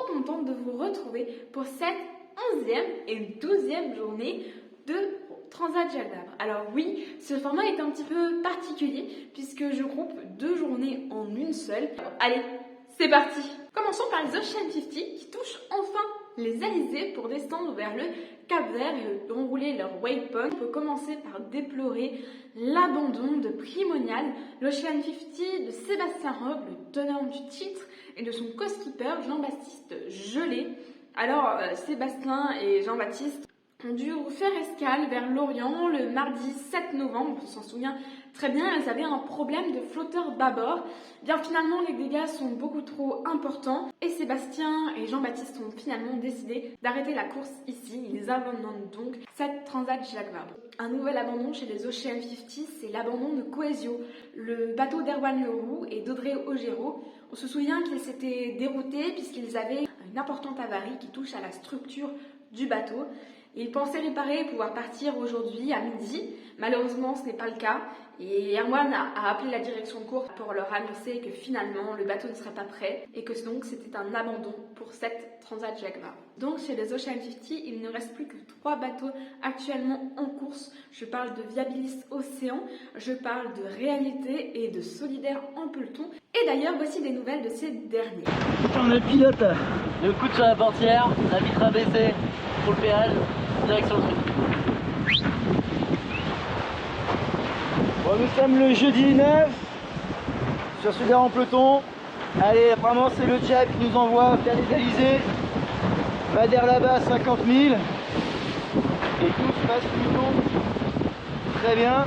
contente de vous retrouver pour cette 11e et 12e journée de Transat Jacques Vabre. Alors oui, ce format est un petit peu particulier puisque je groupe 2 journées en une seule. Allez, c'est parti! Commençons par les Ocean 50 qui touchent enfin les Alizés pour descendre vers le Cap Vert et enrouler leur waypoint. On peut commencer par déplorer l'abandon de Primonial, l'Ocean 50 de Sébastien Rogue, le tenant du titre, et de son co-skipper Jean-Baptiste Gelé. Alors Sébastien et Jean-Baptiste ont dû faire escale vers Lorient le mardi 7 novembre, on s'en souvient très bien, elles avaient un problème de flotteur bâbord. Bien finalement les dégâts sont beaucoup trop importants et Sébastien et Jean-Baptiste ont finalement décidé d'arrêter la course ici. Ils abandonnent donc cette Transat Jacques Vabre. Un nouvel abandon chez les Ocean 50, c'est l'abandon de Coesio, le bateau d'Erwan Leroux et d'Audrey Ogero. On se souvient qu'ils s'étaient déroutés puisqu'ils avaient une importante avarie qui touche à la structure du bateau. Ils pensaient réparer et pouvoir partir aujourd'hui à midi. Malheureusement, ce n'est pas le cas. Et Erwan a appelé la direction de course pour leur annoncer que finalement, le bateau ne serait pas prêt et que donc c'était un abandon pour cette Transat Jacques Vabre. Donc, chez les Ocean 50, il ne reste plus que 3 bateaux actuellement en course. Je parle de Viabilis Océan, je parle de Réalité et de Solidaire en peloton. Et d'ailleurs, voici des nouvelles de ces derniers. On a le pilote. Le coude sur la portière, la vitre abaissée pour le péage, direction le sud. Bon, nous sommes le jeudi 9 sur Solidaire en peloton. Allez, apparemment c'est le Jab qui nous envoie faire les Alizés. Madère là-bas 50 000. Et tout se passe plutôt très bien.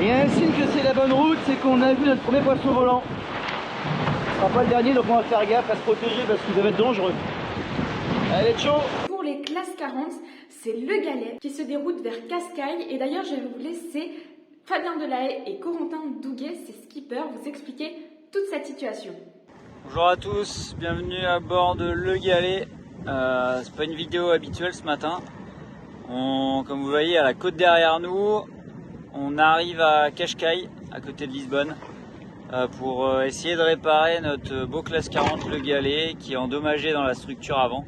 Et un signe que c'est la bonne route, c'est qu'on a vu notre premier poisson volant. Ce sera pas le dernier, donc on va faire gaffe à se protéger parce qu'il doit être dangereux. Allez, chaud! Pour les classes 40, c'est le Galet qui se déroute vers Cascaille. Et d'ailleurs, je vais vous laisser Fabien Delahaye et Corentin Douguet, ses skippers, vous expliquer toute cette situation. Bonjour à tous, bienvenue à bord de Le Galet. C'est pas une vidéo habituelle ce matin. Comme vous voyez, à la côte derrière nous, on arrive à Cascaille, à côté de Lisbonne, pour essayer de réparer notre beau classe 40 Le Galet qui est endommagé dans la structure avant.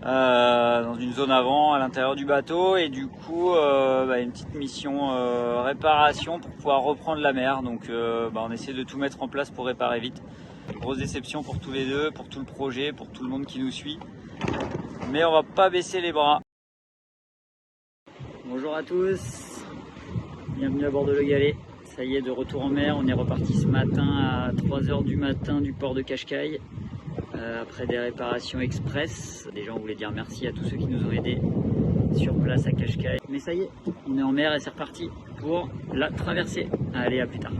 Dans une zone avant à l'intérieur du bateau et du coup une petite mission réparation pour pouvoir reprendre la mer. Donc on essaie de tout mettre en place pour réparer vite. Grosse déception pour tous les deux, pour tout le projet, pour tout le monde qui nous suit, mais on va pas baisser les bras. Bonjour à tous, bienvenue à bord de Le Galet. Ça y est, de retour en mer, on est reparti ce matin à 3 h du matin du port de Cascaille. Après des réparations express. Déjà on voulait dire merci à tous ceux qui nous ont aidés sur place à Cascaille. Mais ça y est, on est en mer et c'est reparti pour la traversée. Allez, à plus tard.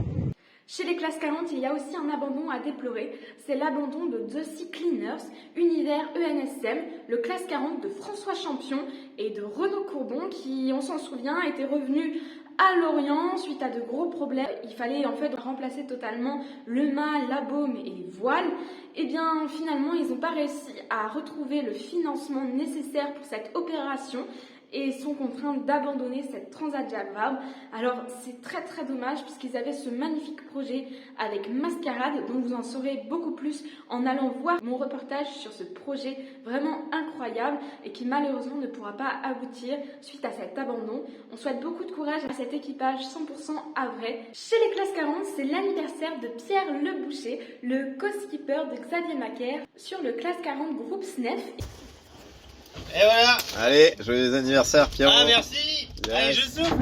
Chez les classes 40, il y a aussi un abandon à déplorer. C'est l'abandon de The Sea Cleaners, Univers ENSM, le classe 40 de François Champion et de Renaud Courbon qui, on s'en souvient, était revenu à Lorient suite à de gros problèmes. Il fallait en fait remplacer totalement le mât, la baume et les voiles. Et bien finalement ils n'ont pas réussi à retrouver le financement nécessaire pour cette opération et sont contraints d'abandonner cette Transat Jacques Vabre. Alors c'est très très dommage puisqu'ils avaient ce magnifique projet avec Mascarade dont vous en saurez beaucoup plus en allant voir mon reportage sur ce projet vraiment incroyable et qui malheureusement ne pourra pas aboutir suite à cet abandon. On souhaite beaucoup de courage à cet équipage 100% havrais. Chez les classes 40, c'est l'anniversaire de Pierre Leboucher, le co-skipper de Xavier Macaire sur le classe 40 groupe SNEF. Et voilà. Allez, joyeux anniversaire Pierrot. Ah merci. Yes. Allez, je souffle.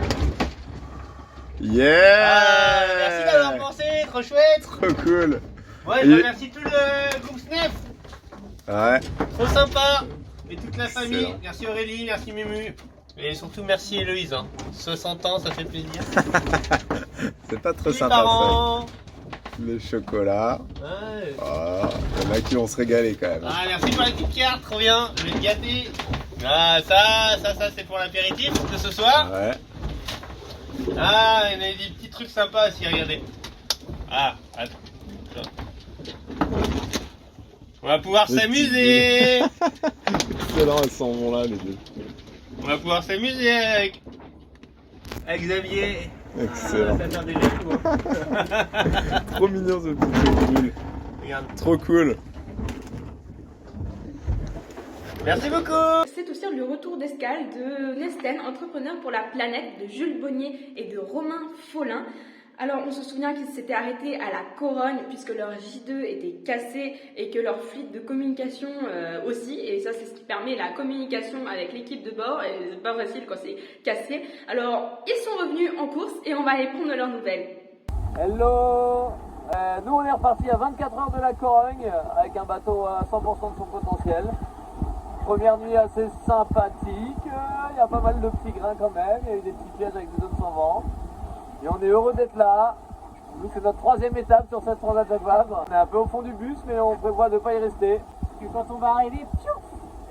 Yeah. Merci d'avoir pensé, trop chouette. Trop cool. Ouais, je remercie tout le groupe SNEF. Ouais. Trop sympa. Et toute la famille. Excellent. Merci Aurélie, merci Mumu. Et surtout merci Héloïse. 60 ans, ça fait plaisir. C'est pas trop Les sympa parents. ça. Le chocolat. Ouais. Oh, il y en a qui vont se régaler quand même. Ah, merci pour la petite carte, trop bien. Je vais te gâter. Ah, ça c'est pour l'apéritif de ce soir. Ouais. Ah, il y en a des petits trucs sympas aussi, regardez. Ah, attends. On va pouvoir s'amuser. Excellent, elles sont bons là les deux. On va pouvoir s'amuser avec Xavier. Excellent. Ah, ça déjà tout, hein. Trop mignon ce petit boule. Regarde. Trop cool. Merci beaucoup. C'est aussi le retour d'escale de Nesten, entrepreneur pour la planète, de Jules Bonnier et de Romain Follin. Alors on se souvient qu'ils s'étaient arrêtés à la Corogne puisque leur J2 était cassé et que leur fluide de communication aussi, et ça c'est ce qui permet la communication avec l'équipe de bord, et c'est pas facile quand c'est cassé. Alors ils sont revenus en course et on va aller prendre leurs nouvelles. Hello, nous on est reparti à 24 heures de la Corogne avec un bateau à 100% de son potentiel. Première nuit assez sympathique, il y a pas mal de petits grains quand même, il y a eu des petits pièges avec des zones sans vent. Et on est heureux d'être là. Nous c'est notre 3e étape sur cette Transat Jacques Vabre. On est un peu au fond du bus mais on prévoit de ne pas y rester. Et quand on va arriver,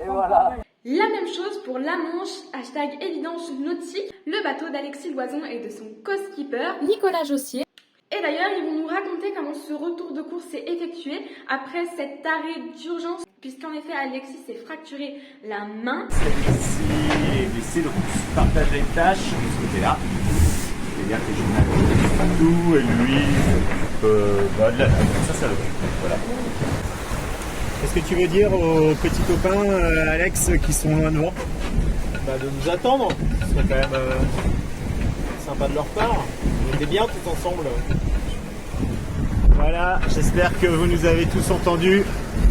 et voilà. La même chose pour la Manche, hashtag évidence nautique, le bateau d'Alexis Loison et de son co-skipper Nicolas Jossier. Et d'ailleurs, ils vont nous raconter comment ce retour de course s'est effectué après cet arrêt d'urgence, puisqu'en effet, Alexis s'est fracturé la main. Alexis est blessé, donc on se partage les tâches de ce côté-là. C'est-à-dire que je m'occupe de tout et lui de la ça le fait. Voilà. Qu'est-ce que tu veux dire aux petits copains, Alex, qui sont loin devant? De nous attendre. Ce serait quand même sympa de leur part. On était bien tous ensemble. Voilà, j'espère que vous nous avez tous entendus.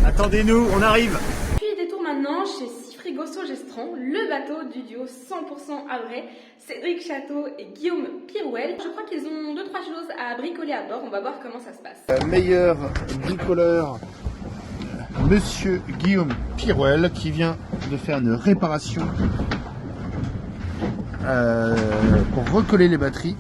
Attendez-nous, on arrive. Puis détour maintenant chez Sifrigo Sogestran, le bateau du duo 100% Havrais, Cédric Château et Guillaume Pirouel. Je crois qu'ils ont 2-3 choses à bricoler à bord, on va voir comment ça se passe. Meilleur bricoleur, Monsieur Guillaume Pirouel, qui vient de faire une réparation pour recoller les batteries,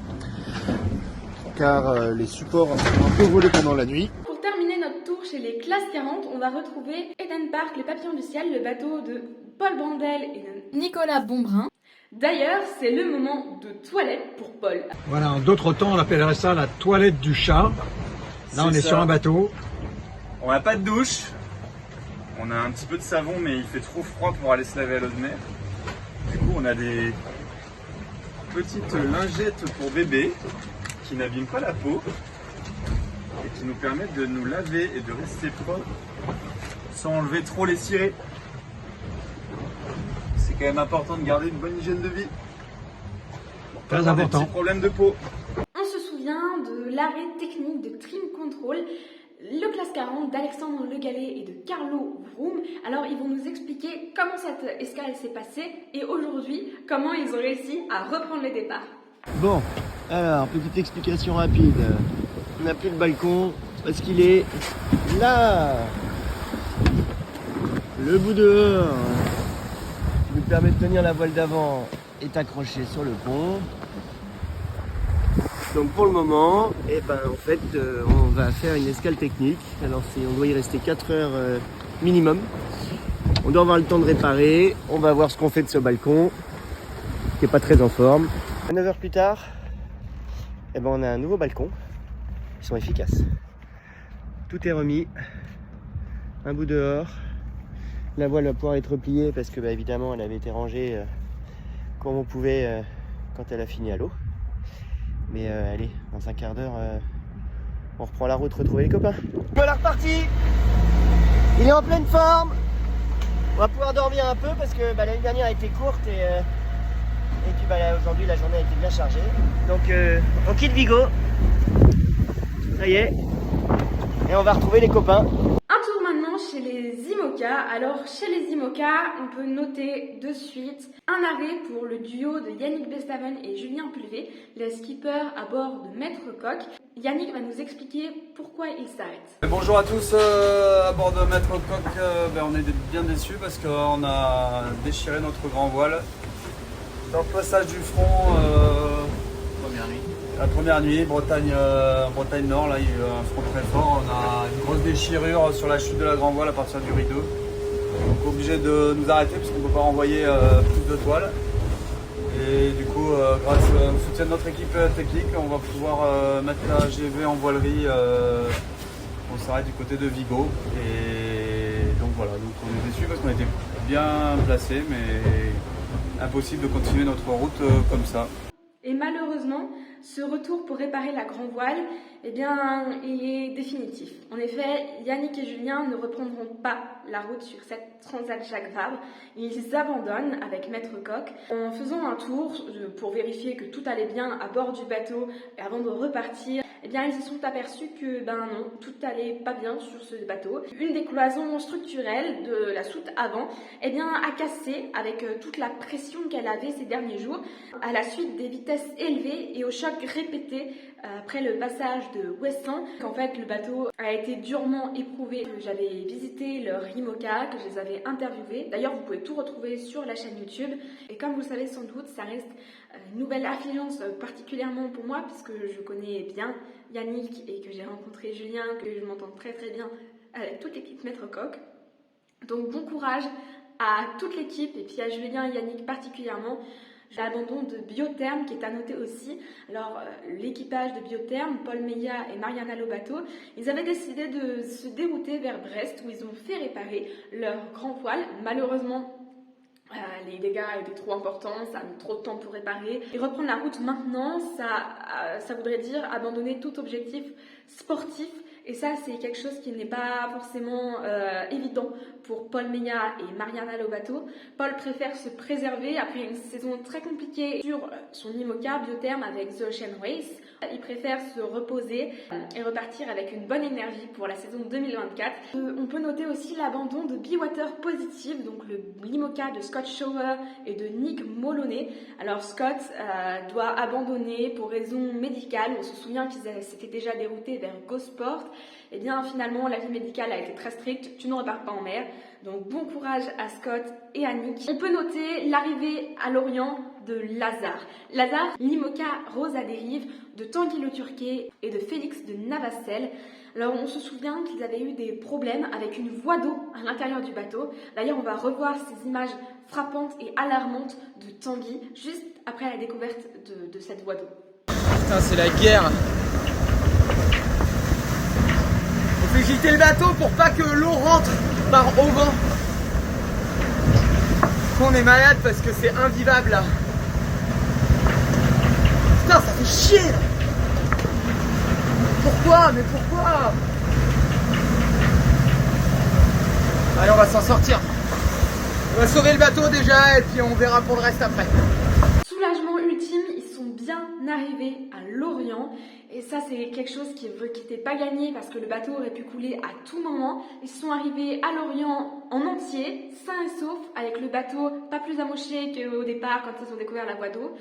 car les supports ont un peu volé pendant la nuit. Pour terminer notre tour chez les classes 40, on va retrouver Eden Park, le papillon du ciel, le bateau de Paul Brandel et de Nicolas Bonbrun. D'ailleurs, c'est le moment de toilette pour Paul. Voilà, en d'autres temps, on appellerait ça la toilette du chat. Là, on est sur un bateau. On n'a pas de douche. On a un petit peu de savon, mais il fait trop froid pour aller se laver à l'eau de mer. Du coup, on a des petites lingettes pour bébé qui n'abîment pas la peau et qui nous permettent de nous laver et de rester propre sans enlever trop les cirés. C'est quand même important de garder une bonne hygiène de vie. Très important. Des petits problèmes de peau. On se souvient de l'arrêt technique de Trim Control, le classe 40 d'Alexandre Le Gallais et de Carlo Vroom. Alors ils vont nous expliquer comment cette escale s'est passée et aujourd'hui comment ils ont réussi à reprendre le départ. Bon, alors, petite explication rapide. On n'a plus le balcon parce qu'il est là. Le bout dehors qui nous permet de tenir la voile d'avant est accroché sur le pont. Donc pour le moment, en fait, on va faire une escale technique. Alors on doit y rester 4 heures minimum. On doit avoir le temps de réparer. On va voir ce qu'on fait de ce balcon qui n'est pas très en forme. 9 heures plus tard, on a un nouveau balcon. Ils sont efficaces. Tout est remis. Un bout dehors. La voile va pouvoir être repliée parce que évidemment elle avait été rangée comme on pouvait quand elle a fini à l'eau. Mais allez, dans un quart d'heure, on reprend la route, retrouver les copains. Voilà reparti. Il est en pleine forme. On va pouvoir dormir un peu parce que l'année dernière a été courte et puis aujourd'hui la journée a été bien chargée. Donc on quitte Vigo. Ça y est. Et on va retrouver les copains. Un tour maintenant chez les IMOCA. Alors chez les IMOCA, on peut noter de suite un arrêt pour le duo de Yannick Bestaven et Julien Pulvé, les skippers à bord de Maître Coq. Yannick va nous expliquer pourquoi il s'arrête. Bonjour à tous, à bord de Maître Coq, on est bien déçus parce qu'on a déchiré notre grand voile. Dans le passage du front, la première nuit, Bretagne Nord, là il y a eu un front très fort. On a une grosse déchirure sur la chute de la grand voile à partir du rideau. Donc obligé de nous arrêter parce qu'on ne peut pas renvoyer plus de toiles. Et du coup, grâce au soutien de notre équipe technique, on va pouvoir mettre la GV en voilerie. On s'arrête du côté de Vigo. Et donc voilà, donc on est déçus parce qu'on était bien placés, mais impossible de continuer notre route comme ça. Et malheureusement, ce retour pour réparer la grand voile, il est définitif. En effet, Yannick et Julien ne reprendront pas la route sur cette Transat Jacques Vabre. Ils abandonnent avec Maître Coq. En faisant un tour pour vérifier que tout allait bien à bord du bateau et avant de repartir, eh bien, ils se sont aperçus que non, tout allait pas bien sur ce bateau. Une des cloisons structurelles de la soute avant eh bien, a cassé avec toute la pression qu'elle avait ces derniers jours à la suite des vitesses élevées et au choc répété après le passage de Ouessant. En fait, le bateau a été durement éprouvé. J'avais visité leur IMOCA, que je les avais interviewés. D'ailleurs, vous pouvez tout retrouver sur la chaîne YouTube. Et comme vous le savez sans doute, ça reste une nouvelle affluence particulièrement pour moi, puisque je connais bien Yannick et que j'ai rencontré Julien, que je m'entends très très bien avec toute l'équipe Maître Coq. Donc bon courage à toute l'équipe et puis à Julien et Yannick particulièrement. L'abandon de Biotherm qui est à noter aussi. Alors l'équipage de Biotherm, Paul Meillat et Mariana Lobato, ils avaient décidé de se dérouter vers Brest où ils ont fait réparer leur grand voile. Malheureusement, les dégâts étaient trop importants, ça a mis trop de temps pour réparer. Et reprendre la route maintenant, ça voudrait dire abandonner tout objectif sportif. Et ça, c'est quelque chose qui n'est pas forcément évident pour Paul Meillat et Mariana Lobato. Paul préfère se préserver après une saison très compliquée sur son IMOCA Biotherm avec The Ocean Race. Il préfère se reposer et repartir avec une bonne énergie pour la saison 2024. On peut noter aussi l'abandon de Be-Water Positive, donc le l'IMOCA de Scott Shower et de Nick Moloney. Alors Scott doit abandonner pour raison médicale. On se souvient qu'ils s'étaient déjà déroutés vers GoSport. Et bien finalement, l'avis médical a été très strict, tu ne repars pas en mer. Donc bon courage à Scott et à Nick. On peut noter l'arrivée à Lorient de Lazare. Lazare, l'IMOCA Rose à dérive de Tanguy Le Turquet et de Félix de Navacelle. Alors on se souvient qu'ils avaient eu des problèmes avec une voie d'eau à l'intérieur du bateau. D'ailleurs on va revoir ces images frappantes et alarmantes de Tanguy juste après la découverte de cette voie d'eau. Putain, c'est la guerre. On fait gîter le bateau pour pas que l'eau rentre par au vent. On est malade parce que c'est invivable là. Putain, ça fait chier. Pourquoi? Mais pourquoi? Allez, on va s'en sortir. On va sauver le bateau déjà et puis on verra pour le reste après. Soulagement ultime, ils sont bien arrivés à Lorient. Et ça, c'est quelque chose qui n'était pas gagné parce que le bateau aurait pu couler à tout moment. Ils sont arrivés à Lorient en entier, sains et saufs, avec le bateau pas plus amoché qu'au départ quand ils ont découvert la voie d'eau.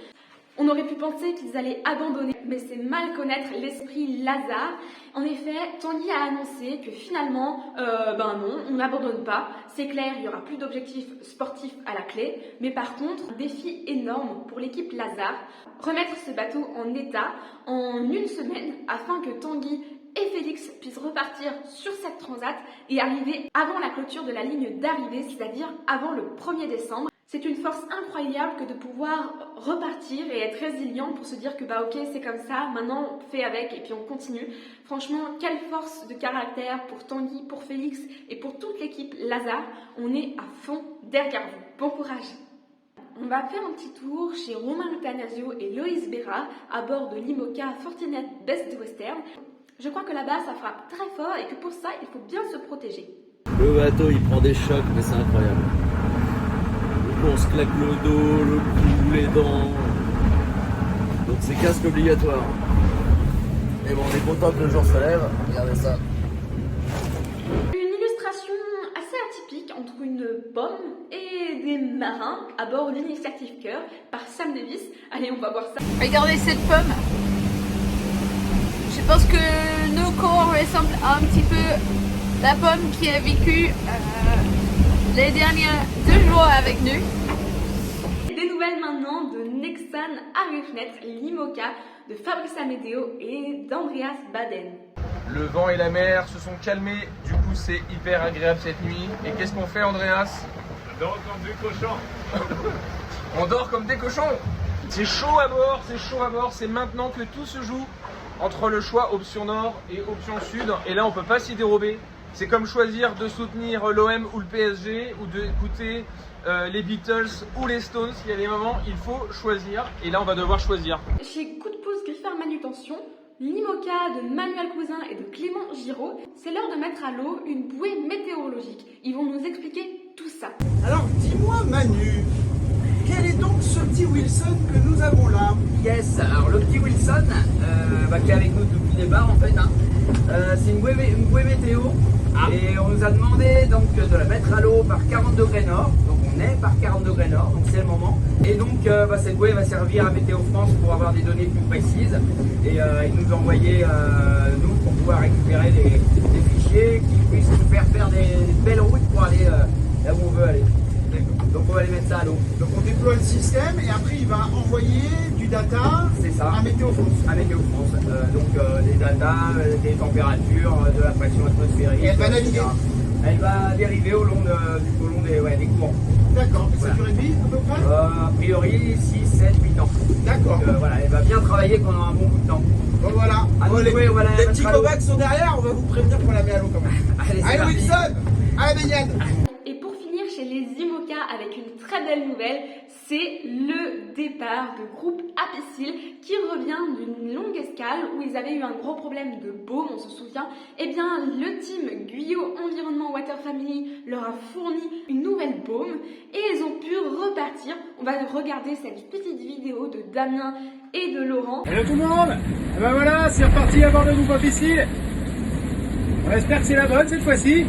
On aurait pu penser qu'ils allaient abandonner, mais c'est mal connaître l'esprit Lazare. En effet, Tanguy a annoncé que finalement, non, on n'abandonne pas. C'est clair, il n'y aura plus d'objectifs sportifs à la clé. Mais par contre, un défi énorme pour l'équipe Lazare, remettre ce bateau en état en une semaine afin que Tanguy et Félix puissent repartir sur cette transat et arriver avant la clôture de la ligne d'arrivée, c'est-à-dire avant le 1er décembre. C'est une force incroyable que de pouvoir repartir et être résilient pour se dire que ok, c'est comme ça, maintenant on fait avec et puis on continue. Franchement, quelle force de caractère pour Tanguy, pour Félix et pour toute l'équipe Lazare. On est à fond derrière vous. Bon courage. On va faire un petit tour chez Romain Lutanasio et Loïs Béra à bord de l'IMOCA Fortinet Best Western. Je crois que là-bas ça frappe très fort et que pour ça il faut bien se protéger. Le bateau il prend des chocs mais c'est incroyable. On se claque le dos, le cou, les dents. Donc c'est casque obligatoire. Et bon, on est content que le jour se lève. Regardez ça. Une illustration assez atypique entre une pomme et des marins à bord d'Initiative Cœur par Sam Davis. Allez, on va voir ça. Regardez cette pomme. Je pense que nos corps ressemblent un petit peu la pomme qui a vécu les derniers 2 jours avec nous. Des nouvelles maintenant de Nexan Arifnet, l'IMOCA de Fabrice Amedeo et d'Andreas Baden. Le vent et la mer se sont calmés, du coup c'est hyper agréable cette nuit. Et qu'est-ce qu'on fait, Andreas? On dort comme des cochons. On dort comme des cochons. C'est chaud à bord, c'est maintenant que tout se joue entre le choix option nord et option sud. Et là on peut pas s'y dérober. C'est comme choisir de soutenir l'OM ou le PSG ou d'écouter les Beatles ou les Stones. Il y a des moments, il faut choisir et là on va devoir choisir. Chez Coup de pouce Griffard Manutention, l'IMOCA de Manuel Cousin et de Clément Giraud, c'est l'heure de mettre à l'eau une bouée météorologique. Ils vont nous expliquer tout ça. Alors dis-moi Manu, quel est donc ce petit Wilson que nous avons là? Yes, alors le petit Wilson, qui est avec nous depuis le départ en fait, c'est une bouée météo. Et on nous a demandé donc de la mettre à l'eau par 40 degrés nord, donc on est par 40 degrés nord, donc c'est le moment. Et donc cette bouée va servir à Météo France pour avoir des données plus précises et ils nous envoyer nous pour pouvoir récupérer des fichiers qui puissent nous faire des belles routes pour aller là où on veut aller. Donc on va aller mettre ça à l'eau. Donc on déploie le système et après il va envoyer du data à Météo France. À Météo France. Des data, des températures, de la pression atmosphérique. Et elle va naviguer. Elle va dériver au long des courants. D'accord. Et ça durée de vie à peu près A priori 6, 7, 8 ans. D'accord. Voilà, elle va bien travailler pendant un bon bout de temps. Bon voilà. Les petits covacs sont derrière, on va vous prévenir qu'on la met à l'eau quand même. Allez Wilson, à la baignade. Et pour finir chez les IMOCA avec une très belle nouvelle, c'est le départ de groupe Apicil qui revient d'une longue escale où ils avaient eu un gros problème de baume, on se souvient. Eh bien, le team Guyot Environnement Water Family leur a fourni une nouvelle baume et ils ont pu repartir. On va regarder cette petite vidéo de Damien et de Laurent. Hello tout le monde. Et ben voilà, c'est reparti à bord de groupe Apicil. On espère que c'est la bonne cette fois-ci.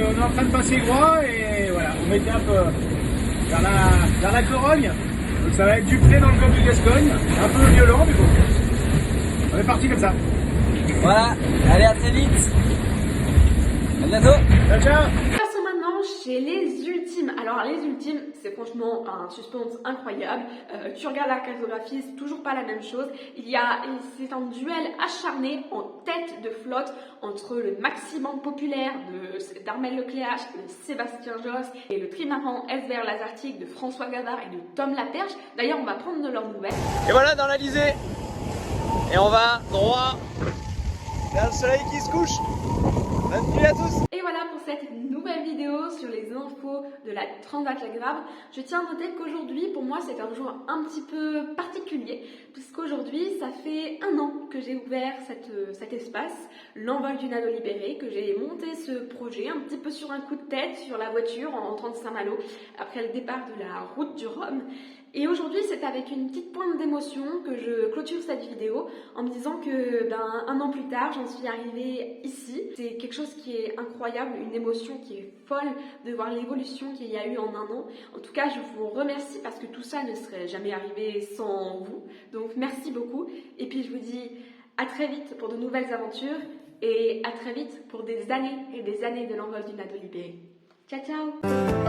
On est en train de passer droit et voilà, on met cap vers la Corogne. Donc ça va être du près dans le golfe du Gascogne, un peu violent mais bon. On est parti comme ça. Voilà, allez à très vite. À bientôt. Ciao ciao. Passons maintenant chez les ultimes. Alors les ultimes, c'est franchement un suspense incroyable. Tu regardes la cartographie, c'est toujours pas la même chose. C'est un duel acharné en tête de flotte entre le maximum populaire d'Armel Lecléache et de Sébastien Josse et le trimaran SVR Lazartique de François Gavard et de Tom Laperche. D'ailleurs, on va prendre de leurs nouvelles. Et voilà dans l'Alizé. Et on va droit vers le soleil qui se couche. Bonne nuit à tous. Et voilà pour cette nouvelle vidéo sur les infos de la Transat Lagrave. Je tiens à noter qu'aujourd'hui, pour moi, c'est un jour un petit peu particulier, puisqu'aujourd'hui, ça fait 1 an que j'ai ouvert cet espace, l'envol du Nado Libéré, que j'ai monté ce projet un petit peu sur un coup de tête, sur la voiture, en rentrant de Saint-Malo, après le départ de la route du Rhum. Et aujourd'hui, c'est avec une petite pointe d'émotion que je clôture cette vidéo en me disant que 1 an plus tard, j'en suis arrivée ici. C'est quelque chose qui est incroyable, une émotion qui est folle de voir l'évolution qu'il y a eu en 1 an. En tout cas, je vous remercie parce que tout ça ne serait jamais arrivé sans vous. Donc merci beaucoup. Et puis je vous dis à très vite pour de nouvelles aventures et à très vite pour des années et des années de l'envol du Nado Libéré. Ciao ciao.